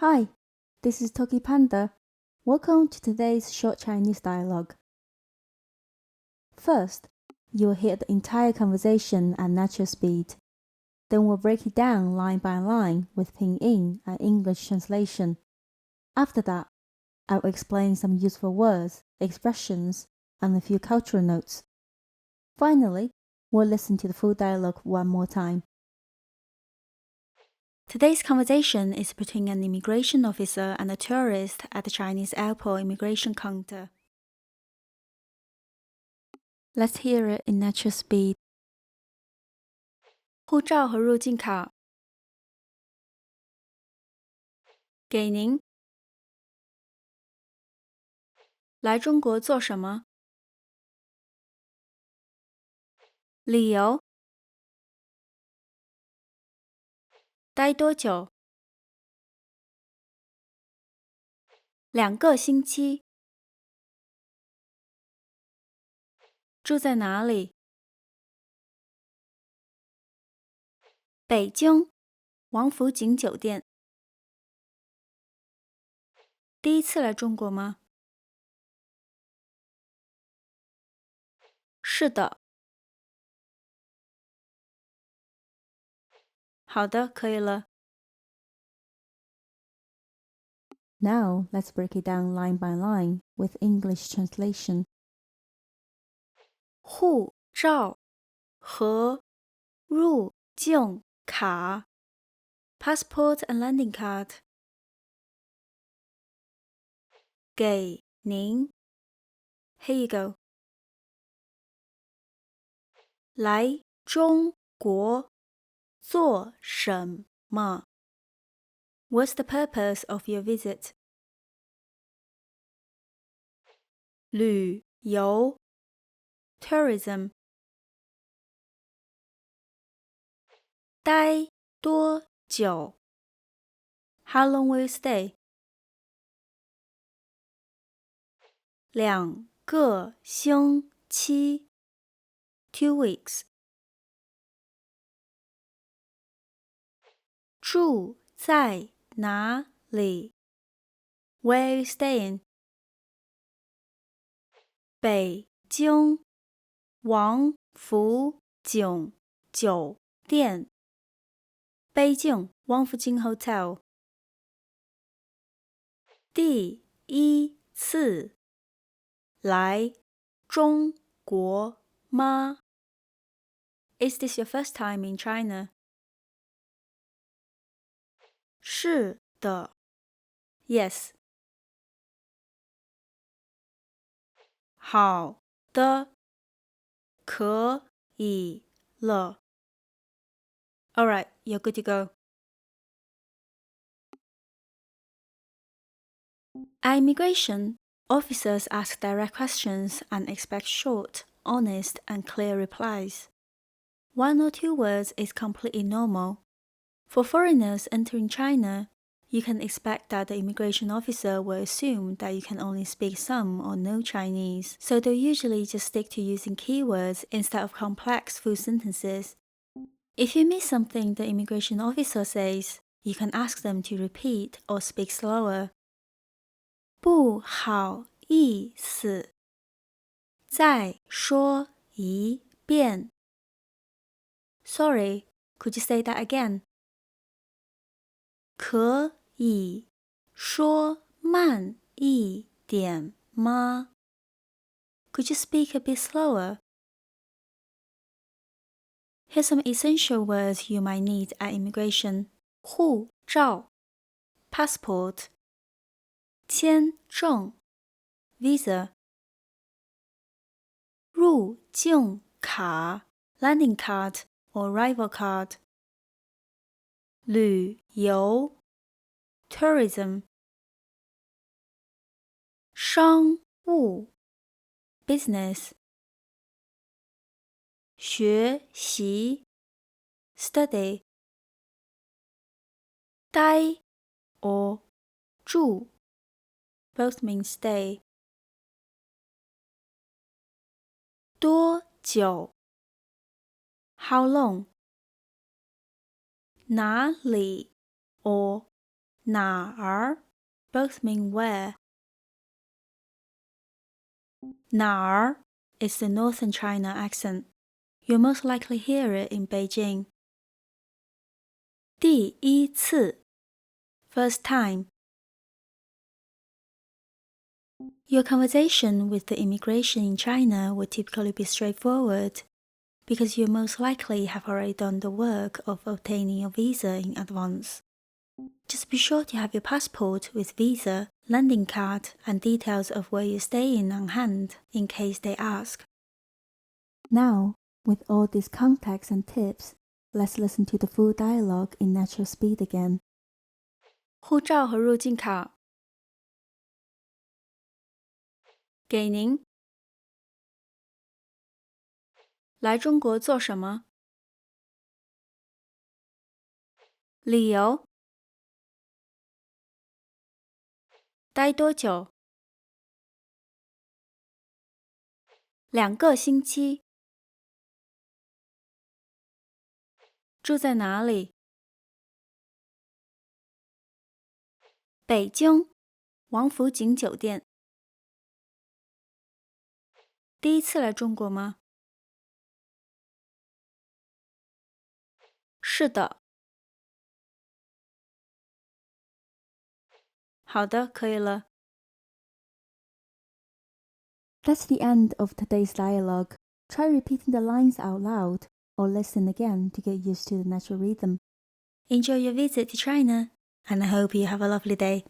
Hi, this is Toki Panda. Welcome to today's short Chinese dialogue. First, you'll hear the entire conversation at natural speed. Then we'll break it down line by line with pinyin and English translation. After that, I'll explain some useful words, expressions, and a few cultural notes. Finally, we'll listen to the full dialogue one more time. Today's conversation is between an immigration officer and a tourist at the Chinese airport immigration counter. Let's hear it in natural speed. 护照和入境卡。给您。来中国做什么？理由。待多久？2个星期。住在哪里？北京王府井酒店。第一次来中国吗？是的。好的，可以了。Now let's break it down line by line with English translation. 护照和入境卡 passport and landing card 给您 Here you go 来中国做什么 What's the purpose of your visit? 旅游 tourism 待多久 How long will you stay? 2个星期 2 weeks 住在哪里 Where are you staying? 北京王府井酒店 北京王府井 Hotel 第一次来中国吗 Is this your first time in China? 是的 Yes 好的可以了 Alright, you're good to go. At immigration, officers ask direct questions and expect short, honest, and clear replies. 1 or 2 words is completely normal. For foreigners entering China, you can expect that the immigration officer will assume that you can only speak some or no Chinese, so they'll usually just stick to using keywords instead of complex full sentences. If you miss something the immigration officer says, you can ask them to repeat or speak slower. 不好意思，再说一遍。Sorry, could you say that again? 可以说慢一点吗 Could you speak a bit slower? Here's some essential words you might need at immigration. 护照 passport 签证 visa 入境卡 landing card or arrival card 旅游 tourism 商务 business 学习 study 待 or 住 both mean stay 多久 how long 哪里 or 哪儿 both mean where. 哪儿 is the northern China accent. You'll most likely hear it in Beijing. 第一次 first time. Your conversation with the immigration in China would typically be straightforward, because you most likely have already done the work of obtaining your visa in advance. Just be sure to have your passport with visa, landing card, and details of where you're staying on hand in case they ask. Now, with all these context and tips, let's listen to the full dialogue in natural speed again. 护照和入境卡给您。来中国做什么？理由？待多久？2个星期。住在哪里？北京王府井酒店。第一次来中国吗？是的。好的，可以了。That's the end of today's dialogue. Try repeating the lines out loud or listen again to get used to the natural rhythm. Enjoy your visit to China, and I hope you have a lovely day.